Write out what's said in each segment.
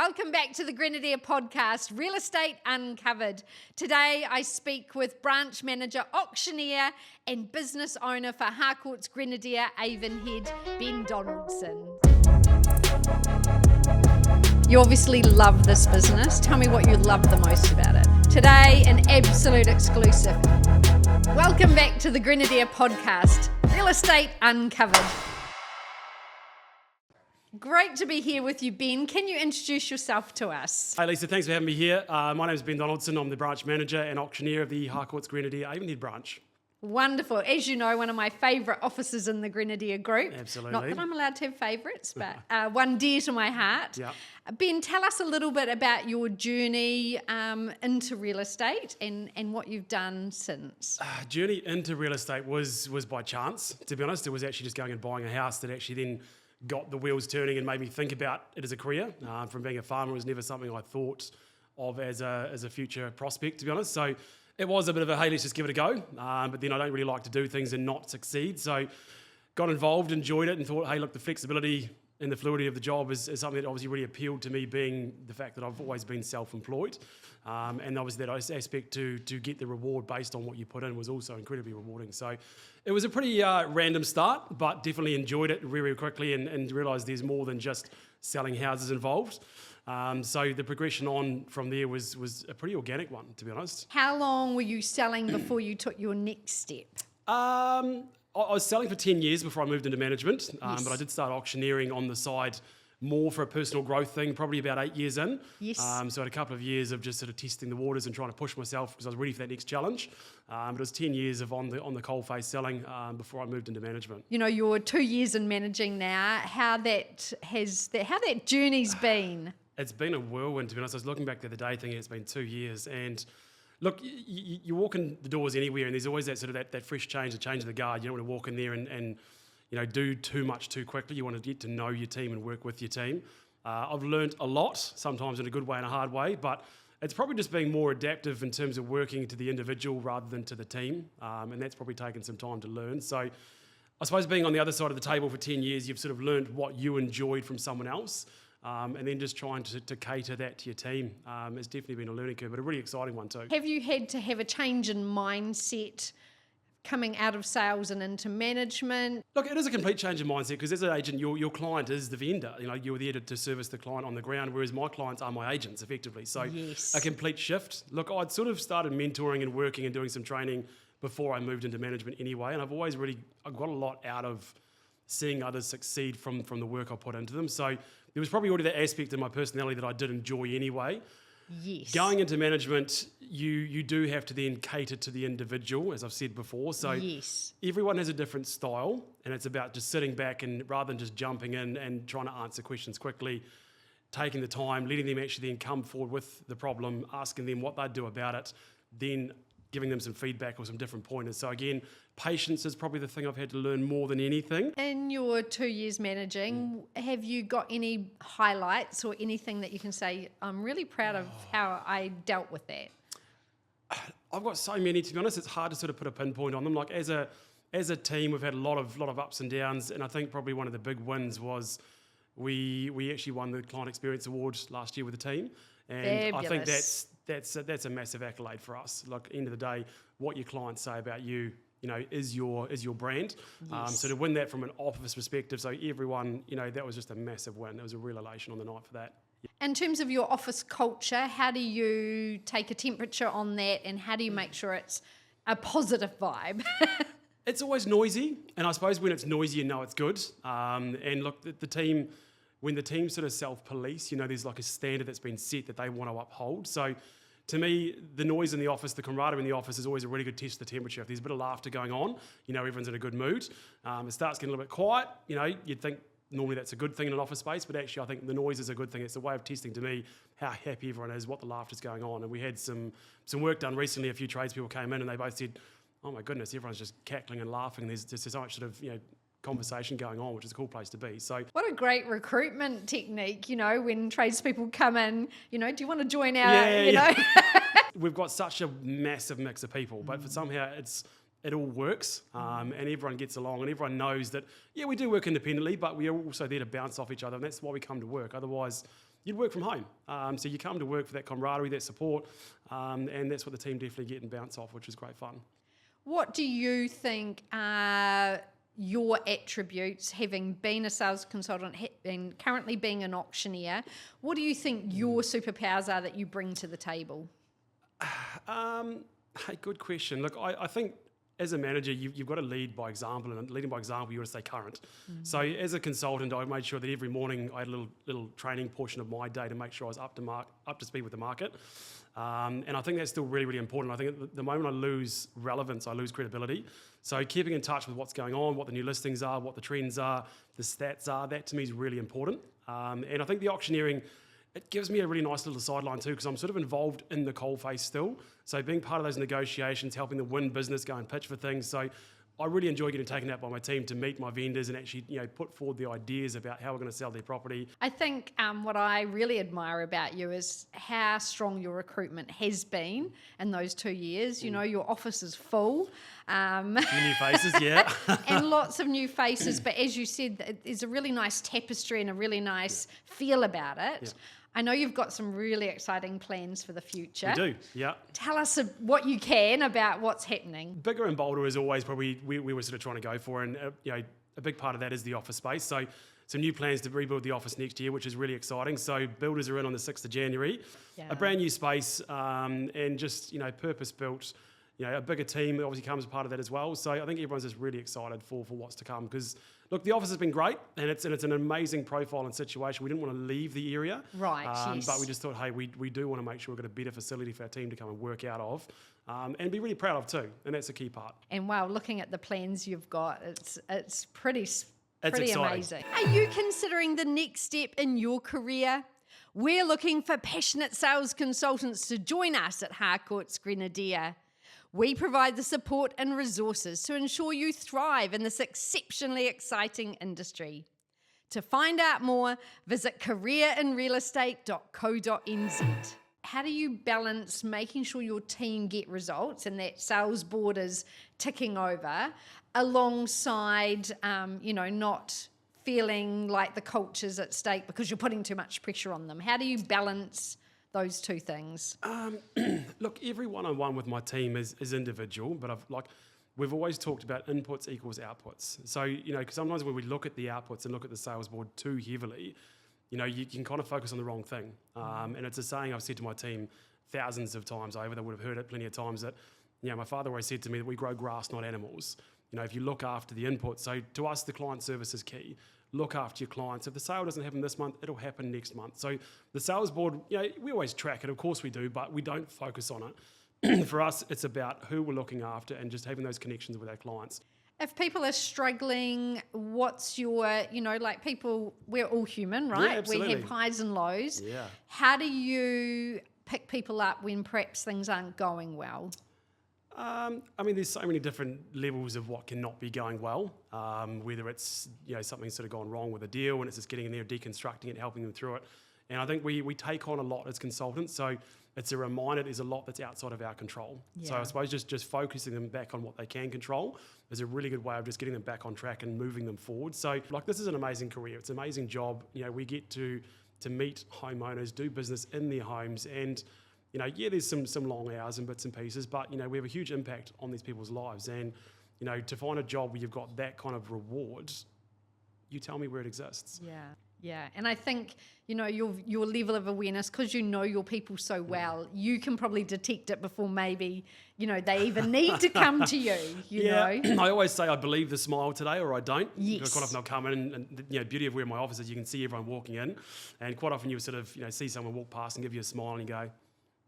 Welcome back to the Grenadier podcast, Real Estate Uncovered. Today I speak with branch manager, auctioneer and business owner for Harcourts Grenadier Avonhead, Ben Donaldson. You obviously love this business. Tell me what you love the most about it. Today, an absolute exclusive. Welcome back to the Grenadier podcast, Real Estate Uncovered. Great to be here with you, Ben. Can you introduce yourself to us? Hi, Lisa. Thanks for having me here. My name is Ben Donaldson. I'm the branch manager and auctioneer of the Harcourts Grenadier Avonhead branch. Wonderful. As you know, one of my favourite offices in the Grenadier group. Absolutely. Not that I'm allowed to have favourites, but one dear to my heart. Yeah. Ben, tell us a little bit about your journey into real estate and what you've done since. Journey into real estate was by chance, to be honest. It was actually just going and buying a house that actually then got the wheels turning and made me think about it as a career. From being a farmer, it was never something I thought of as a future prospect, to be honest. So it was a bit of a, hey, let's just give it a go. But then I don't really like to do things and not succeed. So got involved, enjoyed it, and thought, hey, look, the flexibility and the fluidity of the job is something that obviously really appealed to me, being the fact that I've always been self-employed. And obviously that aspect to get the reward based on what you put in was also incredibly rewarding. So it was a pretty random start, but definitely enjoyed it very quickly and realised there's more than just selling houses involved. So the progression on from there was a pretty organic one, to be honest. How long were you selling before you took your next step? I was selling for 10 years before I moved into management, Yes. but I did start auctioneering on the side more for a personal growth thing, probably about 8 years in. Yes. So I had a couple of years of just sort of testing the waters and trying to push myself because I was ready for that next challenge. But it was 10 years of on the coalface selling before I moved into management. You know, you're 2 years in managing now. How that journey's been? It's been a whirlwind, to be honest. I was looking back the other day thinking it's been 2 years. And look, you walk in the doors anywhere and there's always that sort of that fresh change, the change of the guard. You don't want to walk in there and do too much too quickly. You want to get to know your team and work with your team. I've learned a lot, sometimes in a good way and a hard way, but it's probably just being more adaptive in terms of working to the individual rather than to the team. And that's probably taken some time to learn. So I suppose being on the other side of the table for 10 years, you've sort of learned what you enjoyed from someone else. And then just trying to cater that to your team has definitely been a learning curve, but a really exciting one too. Have you had to have a change in mindset coming out of sales and into management? Look, it is a complete change in mindset because as an agent, your client is the vendor. You're there to service the client on the ground, whereas my clients are my agents, effectively. So Yes. a complete shift. Look, I'd sort of started mentoring and working and doing some training before I moved into management anyway, and I've got a lot out of seeing others succeed from the work I put into them. So there was probably already that aspect of my personality that I did enjoy anyway. Yes. Going into management, you do have to then cater to the individual, as I've said before. So Yes. everyone has a different style, and it's about just sitting back and rather than just jumping in and trying to answer questions quickly, taking the time, letting them actually then come forward with the problem, asking them what they'd do about it, then giving them some feedback or some different pointers. So again, patience is probably the thing I've had to learn more than anything. In your 2 years managing, have you got any highlights or anything that you can say, I'm really proud of how I dealt with that? I've got so many, to be honest. It's hard to sort of put a pinpoint on them. Like as a team, we've had a lot of ups and downs, and I think probably one of the big wins was we actually won the Client Experience Award last year with the team, and I think Fabulous. that's a massive accolade for us. Like end of the day, what your clients say about you, is your brand. Yes. So to win that from an office perspective, so everyone, that was just a massive win. There was a real elation on the night for that. In terms of your office culture, how do you take a temperature on that and how do you make sure it's a positive vibe? It's always noisy, and I suppose when it's noisy, you know it's good. And look, the team, when the team sort of self-police, there's like a standard that's been set that they want to uphold. So to me, the noise in the office, the camaraderie in the office is always a really good test of the temperature. If there's a bit of laughter going on, everyone's in a good mood. It starts getting a little bit quiet, you'd think normally that's a good thing in an office space, but actually I think the noise is a good thing. It's a way of testing to me how happy everyone is, what the laughter's going on. And we had some work done recently. A few tradespeople came in and they both said, oh my goodness, everyone's just cackling and laughing. There's so much sort of, conversation going on, which is a cool place to be. So What a great recruitment technique, when tradespeople come in, do you want to join our, Yeah. We've got such a massive mix of people, but for somehow it all works and everyone gets along and everyone knows that, we do work independently, but we are also there to bounce off each other, and that's why we come to work. Otherwise, you'd work from home. So you come to work for that camaraderie, that support, and that's what the team definitely get and bounce off, which is great fun. What do you think are your attributes, having been a sales consultant and currently being an auctioneer? What do you think your superpowers are that you bring to the table? Hey, good question. Look, I think as a manager, you've got to lead by example, and leading by example, you got to stay current. So as a consultant, I made sure that every morning I had a little training portion of my day to make sure I was up to speed with the market. And I think that's still really, really important. I think at the moment I lose relevance, I lose credibility. So keeping in touch with what's going on, what the new listings are, what the trends are, the stats are, that to me is really important. And I think the auctioneering, it gives me a really nice little sideline too, because I'm sort of involved in the coalface still. So being part of those negotiations, helping them win business, go and pitch for things. So I really enjoy getting taken out by my team to meet my vendors and actually, put forward the ideas about how we're going to sell their property. I think what I really admire about you is how strong your recruitment has been in those 2 years. Your office is full. New faces, yeah. And lots of new faces. But as you said, there's a really nice tapestry and a really nice feel about it. Yeah. I know you've got some really exciting plans for the future. We do, yeah. Tell us what you can about what's happening. Bigger and bolder is always probably we were sort of trying to go for, and a big part of that is the office space. So some new plans to rebuild the office next year, which is really exciting. So builders are in on the 6th of January. Yeah. A brand new space and just purpose built. A bigger team obviously comes as part of that as well. So I think everyone's just really excited for what's to come, because look, the office has been great and it's an amazing profile and situation. We didn't want to leave the area, right? Yes. But we just thought, hey, we do want to make sure we've got a better facility for our team to come and work out of, and be really proud of too. And that's a key part. And wow, looking at the plans you've got, it's pretty exciting. Amazing. Are you considering the next step in your career? We're looking for passionate sales consultants to join us at Harcourts Grenadier. We provide the support and resources to ensure you thrive in this exceptionally exciting industry. To find out more, visit careerinrealestate.co.nz. How do you balance making sure your team get results and that sales board is ticking over alongside, not feeling like the culture's at stake because you're putting too much pressure on them? How do you balance those two things? Look, every one-on-one with my team is individual, but we've always talked about inputs equals outputs. So, because sometimes when we look at the outputs and look at the sales board too heavily, you can kind of focus on the wrong thing. And it's a saying I've said to my team thousands of times over. They would have heard it plenty of times that, my father always said to me that we grow grass, not animals. If you look after the input. So to us, the client service is key. Look after your clients. If the sale doesn't happen this month, it'll happen next month. So the sales board, we always track it. Of course we do, but we don't focus on it. For us, it's about who we're looking after and just having those connections with our clients. If people are struggling, what's your, people, we're all human, right? Yeah, absolutely. We have highs and lows. Yeah. How do you pick people up when perhaps things aren't going well? There's so many different levels of what cannot be going well, whether it's, something's sort of gone wrong with a deal and it's just getting in there, deconstructing it, helping them through it. And I think we take on a lot as consultants. So it's a reminder there's a lot that's outside of our control. Yeah. So I suppose just focusing them back on what they can control is a really good way of just getting them back on track and moving them forward. So this is an amazing career. It's an amazing job. We get to meet homeowners, do business in their homes, and there's some long hours and bits and pieces, but, we have a huge impact on these people's lives. And, to find a job where you've got that kind of reward, you tell me where it exists. Yeah. And I think, your level of awareness, because your people so well, you can probably detect it before maybe, they even need to come to you, you know. I always say I believe the smile today or I don't. Yes. Quite often I'll come in and the beauty of where my office is, you can see everyone walking in. And quite often you sort of, see someone walk past and give you a smile and you go,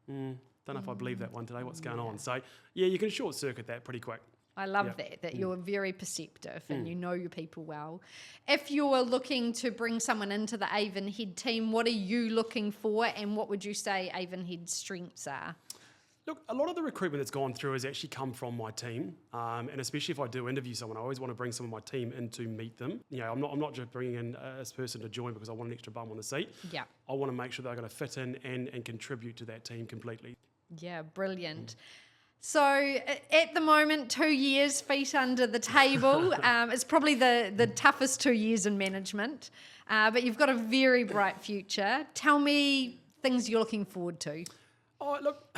don't know if I believe that one today, what's going on. So, you can short circuit that pretty quick. I love that you're very perceptive and you know your people well. If you're looking to bring someone into the Avonhead team, what are you looking for and what would you say Avonhead's strengths are? Look, a lot of the recruitment that's gone through has actually come from my team, and especially if I do interview someone, I always want to bring some of my team in to meet them. I'm not just bringing in this person to join because I want an extra bum on the seat. Yeah, I want to make sure they're going to fit in and contribute to that team completely. Yeah, brilliant. So at the moment, 2 years, feet under the table. It's probably the toughest 2 years in management, but you've got a very bright future. Tell me things you're looking forward to. Oh, look,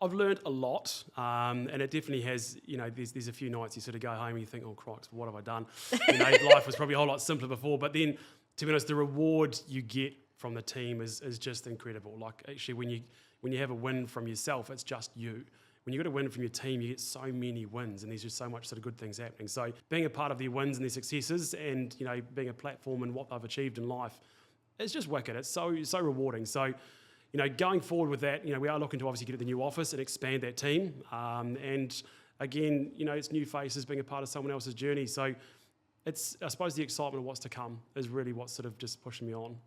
I've learned a lot, and it definitely has, there's a few nights you sort of go home and you think, oh, crikes, what have I done? Life was probably a whole lot simpler before, but then, to be honest, the reward you get from the team is just incredible. Like, actually, when you have a win from yourself, it's just you. When you get a win from your team, you get so many wins, and there's just so much sort of good things happening. So being a part of their wins and their successes, and being a platform and what they've achieved in life, it's just wicked. It's so rewarding. So, going forward with that, we are looking to obviously get at the new office and expand that team. And again, it's new faces, being a part of someone else's journey. So it's, I suppose, the excitement of what's to come is really what's sort of just pushing me on.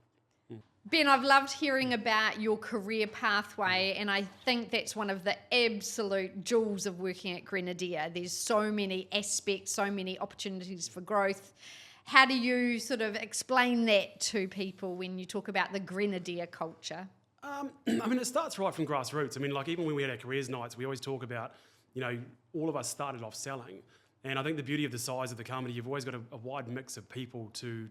Ben, I've loved hearing about your career pathway, and I think that's one of the absolute jewels of working at Grenadier. There's so many aspects, so many opportunities for growth. How do you sort of explain that to people when you talk about the Grenadier culture? It starts right from grassroots. Even when we had our careers nights, we always talk about, all of us started off selling. And I think the beauty of the size of the company, you've always got a wide mix of people to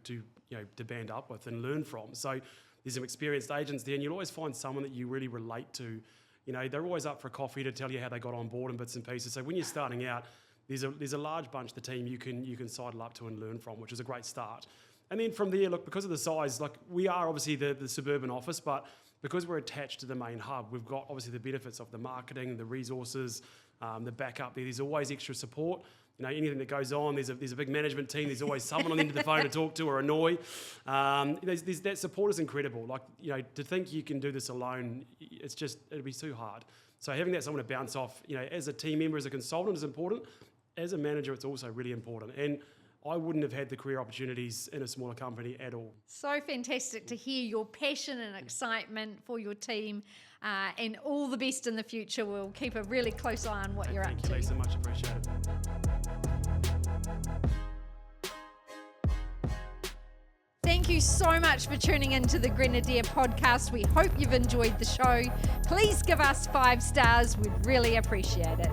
band up with and learn from. So there's some experienced agents there, and you'll always find someone that you really relate to. They're always up for a coffee to tell you how they got on board and bits and pieces. So when you're starting out, there's a large bunch of the team you can sidle up to and learn from, which is a great start. And then from there, look, because of the size, we are obviously the suburban office, but because we're attached to the main hub, we've got obviously the benefits of the marketing, the resources, the backup there. There's always extra support. Anything that goes on, there's a big management team. There's always someone on the end of the phone to talk to or annoy. That support is incredible. To think you can do this alone, it'd be too hard. So having that someone to bounce off, as a team member, as a consultant is important. As a manager, it's also really important. And I wouldn't have had the career opportunities in a smaller company at all. So fantastic to hear your passion and excitement for your team, and all the best in the future. We'll keep a really close eye on what you're up to. Thank you, Lisa. Much appreciated. Thank you so much for tuning into the Grenadier podcast. We hope you've enjoyed the show. Please give us 5 stars. We'd really appreciate it.